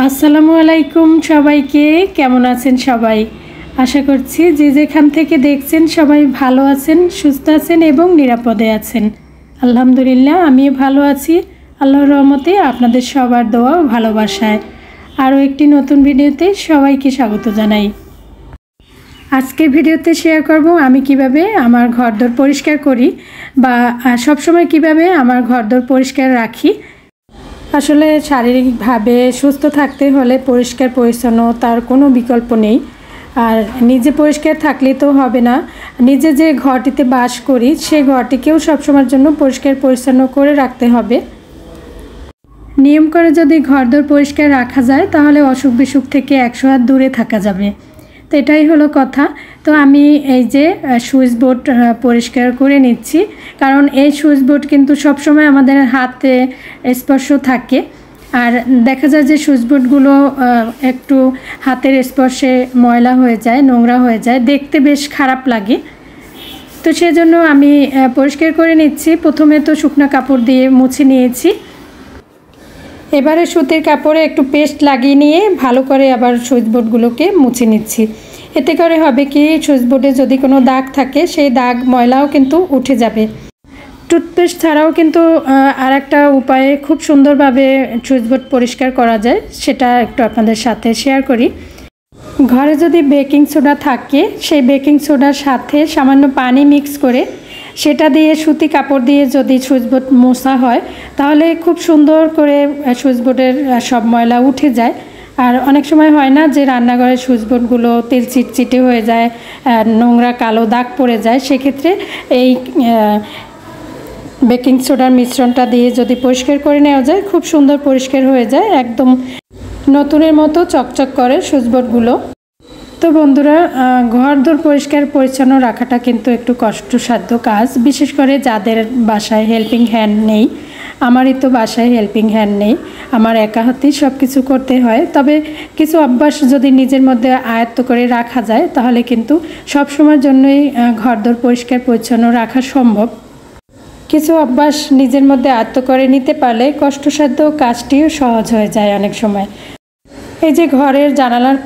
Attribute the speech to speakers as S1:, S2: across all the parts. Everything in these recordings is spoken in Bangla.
S1: আসসালামু আলাইকুম সবাইকে। কেমন আছেন সবাই? আশা করছি যে যেখান থেকে দেখছেন সবাই ভালো আছেন, সুস্থ আছেন এবং নিরাপদে আছেন। আলহামদুলিল্লাহ আমিও ভালো আছি, আল্লাহর রহমতে আপনাদের সবার দোয়া ও ভালোবাসায়। আরও একটি নতুন ভিডিওতে সবাইকে স্বাগত জানাই। আজকের ভিডিওতে শেয়ার করব আমি কিভাবে আমার ঘরদোর পরিষ্কার করি বা সবসময় কিভাবে আমার ঘরদোর পরিষ্কার রাখি। আসলে শারীরিকভাবে সুস্থ থাকতে হলে পরিষ্কার পরিচ্ছন্নতার কোনো বিকল্প নেই। আর নিজে পরিষ্কার থাকলে তো হবে না, নিজে যে ঘরটিতে বাস করি সে ঘরটিকেও সবসময়ের জন্য পরিষ্কার পরিচ্ছন্ন করে রাখতে হবে। নিয়ম করে যদি ঘরদোর পরিষ্কার রাখা যায় তাহলে অসুখ বিসুখ থেকে 100 হাত দূরে থাকা যাবে। তো এটাই হলো কথা। তো আমি এই যে সুইচ বোর্ড পরিষ্কার করে নিচ্ছি, কারণ এই সুইচ বোর্ড কিন্তু সবসময় আমাদের হাতে স্পর্শ থাকে। আর দেখা যায় যে সুইচ বোর্ডগুলো একটু হাতের স্পর্শে ময়লা হয়ে যায়, নোংরা হয়ে যায়, দেখতে বেশ খারাপ লাগে। তো সেজন্য আমি পরিষ্কার করে নিচ্ছি। প্রথমে তো শুকনো কাপড় দিয়ে মুছে নিয়েছি, এবারে সুতির কাপড়ে একটু পেস্ট লাগিয়ে নিয়ে ভালো করে আবার সুইচ বোর্ডগুলোকে মুছে নিচ্ছি। এতে করে হবে কি, সুইচ বোর্ডে যদি কোনো দাগ থাকে সেই দাগ ময়লাও কিন্তু উঠে যাবে। টুথপেস্ট ছাড়াও কিন্তু আর একটা উপায়ে খুব সুন্দরভাবে সুইচ বোর্ড পরিষ্কার করা যায়, সেটা একটু আপনাদের সাথে শেয়ার করি। ঘরে যদি বেকিং সোডা থাকে সেই বেকিং সোডার সাথে সামান্য পানি মিক্স করে সেটা দিয়ে সুতি কাপড় দিয়ে যদি সুইচ বোর্ড মোছা হয় তাহলে খুব সুন্দর করে সুইচ বোর্ডের সব ময়লা উঠে যায়। আর অনেক সময় হয় না যে রান্নাঘরের সুইচ বোর্ডগুলো তেল চিটচিটে হয়ে যায়, নোংরা কালো দাগ পড়ে যায়, সেক্ষেত্রে এই বেকিং সোডার মিশ্রণটা দিয়ে যদি পরিষ্কার করে নেওয়া যায় খুব সুন্দর পরিষ্কার হয়ে যায়, একদম নতুনের মতো চকচক করে সুইচ বোর্ডগুলো। তো বন্ধুরা, ঘরদোর পরিষ্কার পরিচ্ছন্ন রাখাটা কিন্তু একটু কষ্টসাধ্য কাজ, বিশেষ করে যাদের বাসায় হেল্পিং হ্যান্ড নেই। আমারই তো বাসায় হেল্পিং হ্যান্ড নেই, আমার একা হাতেই সব কিছু করতে হয়। তবে কিছু অভ্যাস যদি নিজের মধ্যে আয়ত্ত করে রাখা যায় তাহলে কিন্তু সব সময়ের জন্যই ঘরদোর পরিষ্কার পরিচ্ছন্ন রাখা সম্ভব। কিছু অভ্যাস নিজের মধ্যে আয়ত্ত করে নিতে পারলে কষ্টসাধ্য কাজটিও সহজ হয়ে যায় অনেক সময়। এই যে ঘরের জানালার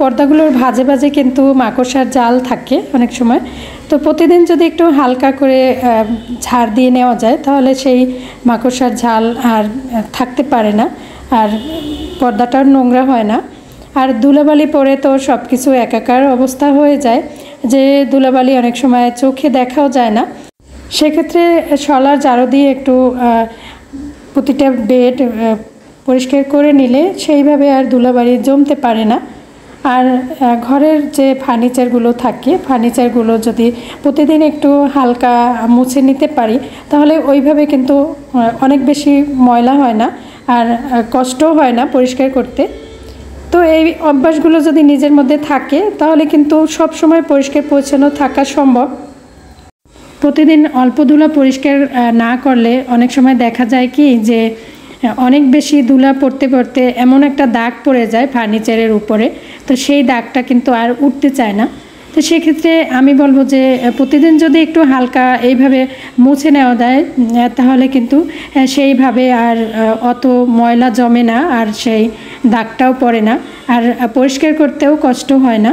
S1: পর্দাগুলোর ভাঁজে ভাঁজে কিন্তু মাকড়সার জাল থাকে অনেক সময়। তো প্রতিদিন যদি একটু হালকা করে ঝাড় দিয়ে নেওয়া যায় তাহলে সেই মাকড়সার ঝাল আর থাকতে পারে না, আর পর্দাটাও নোংরা হয় না। আর ধুলাবালি পরে তো সব কিছু একাকার অবস্থা হয়ে যায়, যে ধুলাবালি অনেক সময় চোখে দেখাও যায় না। সেক্ষেত্রে শলার ঝাড়ু দিয়ে একটু প্রতিটা বেড পরিষ্কার করে নিলে সেইভাবে আর ধুলাবালি জমতে পারে না। আর ঘরের যে ফার্নিচারগুলো থাকে, ফার্নিচারগুলো যদি প্রতিদিন একটু হালকা মুছে নিতে পারি তাহলে ওইভাবে কিন্তু অনেক বেশি ময়লা হয় না আর কষ্টও হয় না পরিষ্কার করতে। তো এই অভ্যাসগুলো যদি নিজের মধ্যে থাকে তাহলে কিন্তু সব সময় পরিষ্কার পরিচ্ছন্ন থাকা সম্ভব। প্রতিদিন অল্প ধুলা পরিষ্কার না করলে অনেক সময় দেখা যায় কি যে অনেক বেশি ধুলা পড়তে পড়তে এমন একটা দাগ পড়ে যায় ফার্নিচারের উপরে, তো সেই দাগটা কিন্তু আর উঠতে চায় না। তো সেক্ষেত্রে আমি বলবো যে প্রতিদিন যদি একটু হালকা এইভাবে মুছে নেওয়া যায় তাহলে কিন্তু সেইভাবে আর অত ময়লা জমে না, আর সেই দাগটাও পড়ে না, আর পরিষ্কার করতেও কষ্ট হয় না।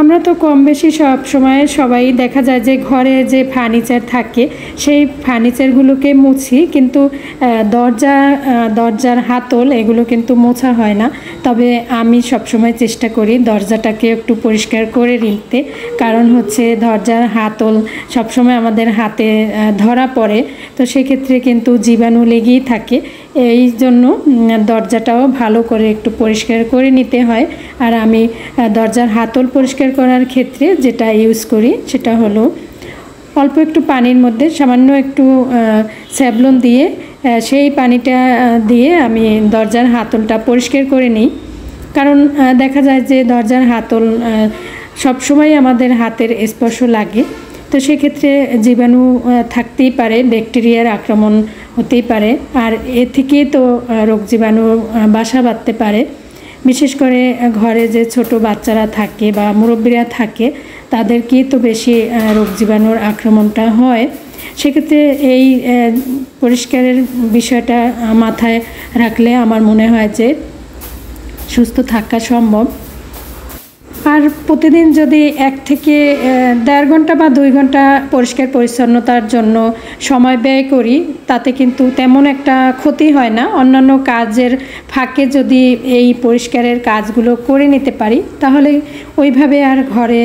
S1: আমরা তো কম বেশি সব সময় সবাই দেখা যায় যে ঘরে যে ফার্নিচার থাকে সেই ফার্নিচারগুলোকে মুছি, কিন্তু দরজার হাতল এগুলো কিন্তু মোছা হয় না। তবে আমি সবসময় চেষ্টা করি দরজাটাকে একটু পরিষ্কার করে নিতে, কারণ হচ্ছে দরজার হাতল সবসময় আমাদের হাতে ধরা পড়ে, তো সেক্ষেত্রে কিন্তু জীবাণু লেগেই থাকে। এই জন্য দরজাটাও ভালো করে একটু পরিষ্কার করে নিতে হয়। আর আমি দরজার হাতল পরিষ্কার করার ক্ষেত্রে যেটা ইউজ করি সেটা হলো অল্প একটু পানির মধ্যে সামান্য একটু স্যাভলন দিয়ে সেই পানিটা দিয়ে আমি দরজার হাতলটা পরিষ্কার করে নিই। কারণ দেখা যায় যে দরজার হাতল সবসময় আমাদের হাতের স্পর্শ লাগে, তো সেক্ষেত্রে জীবাণু থাকতেই পারে, ব্যাকটেরিয়ার আক্রমণ হতেই পারে, আর এ থেকে তো রোগ জীবাণু বাসা বাঁধতে পারে। বিশেষ করে ঘরে যে ছোট বাচ্চারা থাকে বা মুরব্বীরা থাকে তাদেরকেই তো বেশি রোগ জীবাণুর আক্রমণটা হয়। সেক্ষেত্রে এই পরিষ্কারের বিষয়টা মাথায় রাখলে আমার মনে হয় যে সুস্থ থাকা সম্ভব। আর প্রতিদিন যদি 1 থেকে 1.5 ঘন্টা বা 2 ঘন্টা পরিষ্কার পরিচ্ছন্নতার জন্য সময় ব্যয় করি, তাতে কিন্তু তেমন একটা ক্ষতি হয় না। অন্যান্য কাজের ফাঁকে যদি এই পরিষ্কারের কাজগুলো করে নিতে পারি, তাহলে ওইভাবে আর ঘরে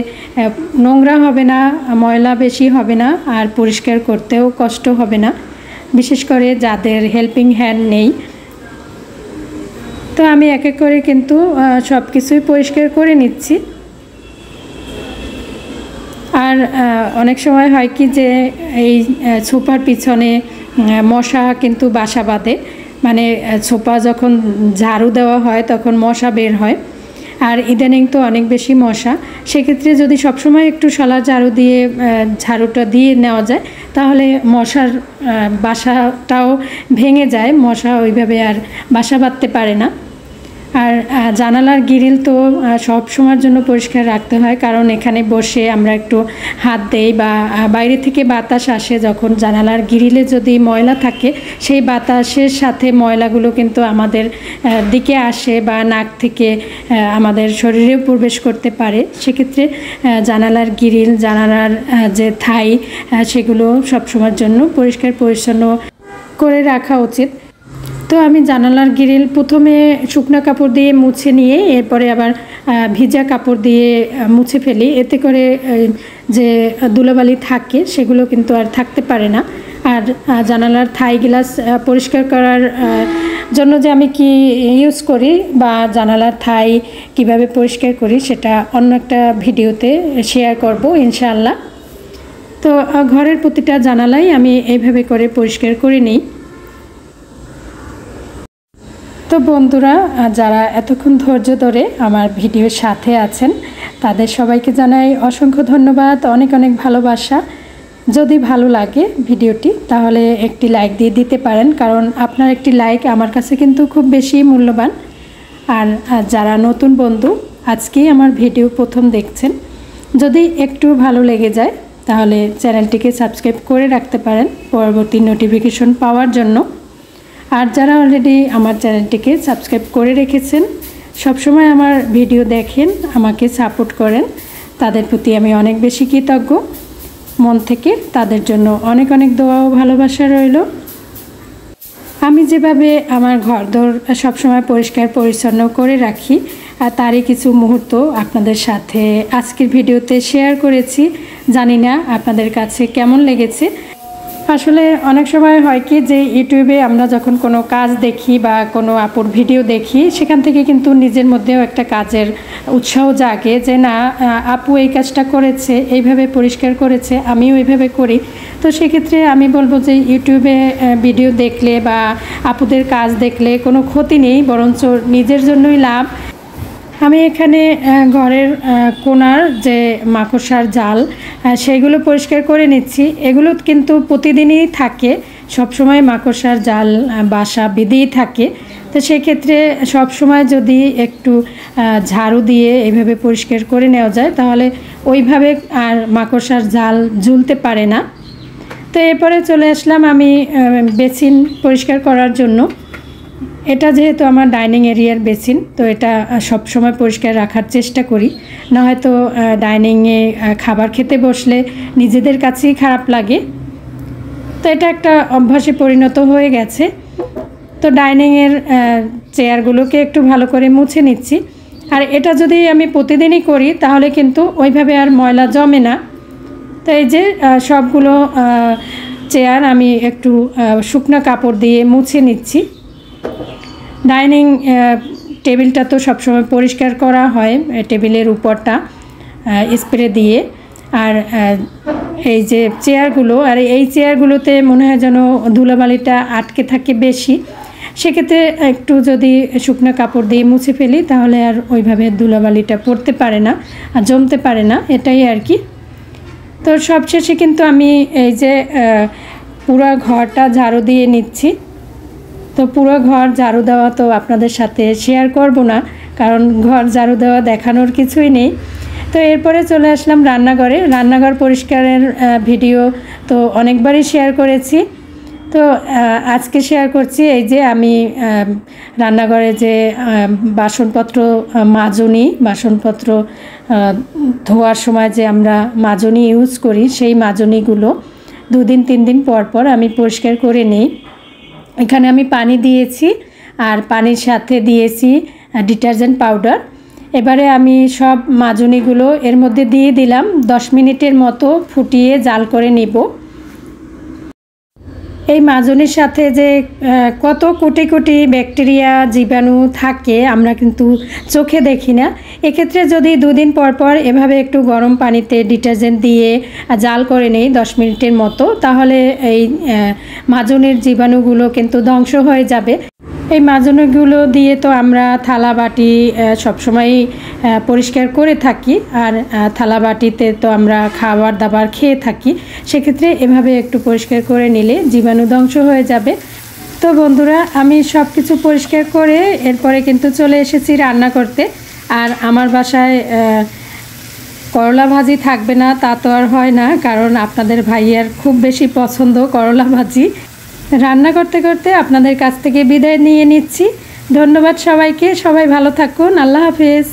S1: নোংরা হবে না, ময়লা বেশি হবে না, আর পরিষ্কার করতেও কষ্ট হবে না, বিশেষ করে যাদের হেল্পিং হ্যান্ড নেই। তো আমি এক এক করে কিন্তু সব কিছুই পরিষ্কার করে নিচ্ছি। আর অনেক সময় হয় কি যে এই সোফার পিছনে মশা কিন্তু বাসা বাঁধে, মানে সোফা যখন ঝাড়ু দেওয়া হয় তখন মশা বের হয়। আর ইদানিং তো অনেক বেশি মশা, সেক্ষেত্রে যদি সবসময় একটু শলা ঝাড়ু দিয়ে ঝাড়ুটা দিয়ে নেওয়া যায়, তাহলে মশার বাসাটাও ভেঙে যায়, মশা ওইভাবে আর বাসা বাঁধতে পারে না। আর জানালার গ্রিল তো সব সময়ের জন্য পরিষ্কার রাখতে হয়, কারণ এখানে বসে আমরা একটু হাত দেই বা বাইরে থেকে বাতাস আসে, যখন জানালার গ্রিলে যদি ময়লা থাকে সেই বাতাসের সাথে ময়লাগুলো কিন্তু আমাদের দিকে আসে বা নাক থেকে আমাদের শরীরেও প্রবেশ করতে পারে। সেক্ষেত্রে জানালার গ্রিল, জানালার যে থাই, সেগুলো সব সময়ের জন্য পরিষ্কার পরিচ্ছন্ন করে রাখা উচিত। তো আমি জানালার গ্রিল প্রথমে শুকনো কাপড় দিয়ে মুছে নিয়ে এরপরে আবার ভিজা কাপড় দিয়ে মুছে ফেলি, এতে করে যে ধুলোবালি থাকে সেগুলো কিন্তু আর থাকতে পারে না। আর জানালার থাই গ্লাস পরিষ্কার করার জন্য যে আমি কি ইউজ করি বা জানালার থাই কিভাবে পরিষ্কার করি, সেটা অন্য একটা ভিডিওতে শেয়ার করব ইনশাআল্লাহ। তো ঘরের প্রতিটা জানালাই আমি এইভাবে করে পরিষ্কার করে নিই। তো বন্ধুরা, যারা এতক্ষণ ধৈর্য ধরে আমার ভিডিওর সাথে আছেন, তাদের সবাইকে জানাই অসংখ্য ধন্যবাদ, অনেক অনেক ভালোবাসা। যদি ভালো লাগে ভিডিওটি, তাহলে একটি লাইক দিয়ে দিতে পারেন, কারণ আপনার একটি লাইক আমার কাছে কিন্তু খুব বেশি মূল্যবান। আর যারা নতুন বন্ধু আজকেই আমার ভিডিও প্রথম দেখছেন, যদি একটু ভালো লেগে যায় তাহলে চ্যানেলটিকে সাবস্ক্রাইব করে রাখতে পারেন পরবর্তী নোটিফিকেশন পাওয়ার জন্য। আর যারা অলরেডি আমার চ্যানেলটিকে সাবস্ক্রাইব করে রেখেছেন, সবসময় আমার ভিডিও দেখেন, আমাকে সাপোর্ট করেন, তাদের প্রতি আমি অনেক বেশি কৃতজ্ঞ। মন থেকে তাদের জন্য অনেক অনেক দোয়া ও ভালোবাসা রইল। আমি যেভাবে আমার ঘরদোর সবসময় পরিষ্কার পরিচ্ছন্ন করে রাখি, আর তারই কিছু মুহূর্ত আপনাদের সাথে আজকের ভিডিওতে শেয়ার করেছি। জানি না আপনাদের কাছে কেমন লেগেছে। আসলে অনেক সময় হয় কি যে ইউটিউবে আমরা যখন কোনো কাজ দেখি বা কোনো আপুর ভিডিও দেখি, সেখান থেকে কিন্তু নিজের মধ্যেও একটা কাজের উৎসাহ জাগে যে না, আপু এই কাজটা করেছে, এইভাবে পরিষ্কার করেছে, আমিও এইভাবে করি। তো সেক্ষেত্রে আমি বলবো যে ইউটিউবে ভিডিও দেখলে বা আপুদের কাজ দেখলে কোনো ক্ষতি নেই, বরঞ্চ নিজের জন্যই লাভ। আমি এখানে ঘরের কোণার যে মাকড়সার জাল, সেইগুলো পরিষ্কার করে নিচ্ছি। এগুলো কিন্তু প্রতিদিনই থাকে, সবসময় মাকড়সার জাল বাসা বেঁধেই থাকে। তো সেক্ষেত্রে সবসময় যদি একটু ঝাড়ু দিয়ে এইভাবে পরিষ্কার করে নেওয়া যায়, তাহলে ওইভাবে আর মাকড়সার জাল ঝুলতে পারে না। তো এরপরে চলে আসলাম আমি বেসিন পরিষ্কার করার জন্য। এটা যেহেতু আমার ডাইনিং এরিয়ার বেসিন, তো এটা সব সময় পরিষ্কার রাখার চেষ্টা করি, না হয়তো ডাইনিংয়ে খাবার খেতে বসলে নিজেদের কাছেই খারাপ লাগে। তো এটা একটা অভ্যাসে পরিণত হয়ে গেছে। তো ডাইনিংয়ের চেয়ারগুলোকে একটু ভালো করে মুছে নিচ্ছি। আর এটা যদি আমি প্রতিদিনই করি তাহলে কিন্তু ওইভাবে আর ময়লা জমে না। তো এই যে সবগুলো চেয়ার আমি একটু শুকনো কাপড় দিয়ে মুছে নিচ্ছি। ডাইনিং টেবিলটা তো সবসময় পরিষ্কার করা হয়, টেবিলের উপরটা স্প্রে দিয়ে। আর এই যে চেয়ারগুলো, আর এই চেয়ারগুলোতে মনে হয় যেন ধুলোবালিটা আটকে থাকে বেশি। সেক্ষেত্রে একটু যদি শুকনো কাপড় দিয়ে মুছে ফেলি, তাহলে আর ওইভাবে ধুলোবালিটা পড়তে পারে না, আর জমতে পারে না, এটাই আর কি। তো সবশেষে কিন্তু আমি এই যে পুরো ঘরটা ঝাড়ু দিয়ে নিচ্ছি। তো পুরো ঘর ঝাড়ু দেওয়া তো আপনাদের সাথে শেয়ার করব না, কারণ ঘর ঝাড়ু দেওয়া দেখানোর কিছুই নেই। তো এরপরে চলে আসলাম রান্নাঘরে। রান্নাঘর পরিষ্কারের ভিডিও তো অনেকবারই শেয়ার করেছি। তো আজকে শেয়ার করছি এই যে আমি রান্নাঘরে যে বাসনপত্র মাজনি, বাসনপত্র ধোয়ার সময় যে আমরা মাজনি ইউজ করি, সেই মাজনিগুলো 2 দিন 3 দিন পর পর আমি পরিষ্কার করে নিই। এখানে আমি পানি দিয়েছি আর পানির সাথে দিয়েছি ডিটারজেন্ট পাউডার। এবারে আমি সব মাজনিগুলো এর মধ্যে দিয়ে দিলাম, 10 মিনিটের মতো ফুটিয়ে জাল করে নিব। এই মাজনির সাথে যে কত কোটি কোটি ব্যাকটেরিয়া জীবাণু থাকে আমরা কিন্তু চোখে দেখি না। এক্ষেত্রে যদি 2 দিন পর পর এভাবে একটু গরম পানিতে ডিটারজেন্ট দিয়ে জাল করে নেই 10 মিনিটের মতো, তাহলে এই মাজনির জীবাণুগুলো কিন্তু ধ্বংস হয়ে যাবে। এই মাজনিগুলো দিয়ে তো আমরা থালা বাটি সবসময় পরিষ্কার করে থাকি, আর থালা বাটিতে তো আমরা খাবার দাবার খেয়ে থাকি। সেক্ষেত্রে এভাবে একটু পরিষ্কার করে নিলে জীবাণু ধ্বংস হয়ে যাবে। তো বন্ধুরা, আমি সব কিছু পরিষ্কার করে এরপরে কিন্তু চলে এসেছি রান্না করতে। আর আমার বাসায় করলা ভাজি থাকবে না তা তো আর হয় না, কারণ আপনাদের ভাইয়ার খুব বেশি পছন্দ করলা ভাজি। রান্না করতে করতে আপনাদের কাছ থেকে বিদায় নিয়ে নিচ্ছি। ধন্যবাদ সবাইকে, সবাই ভালো থাকুন। আল্লাহ হাফেজ।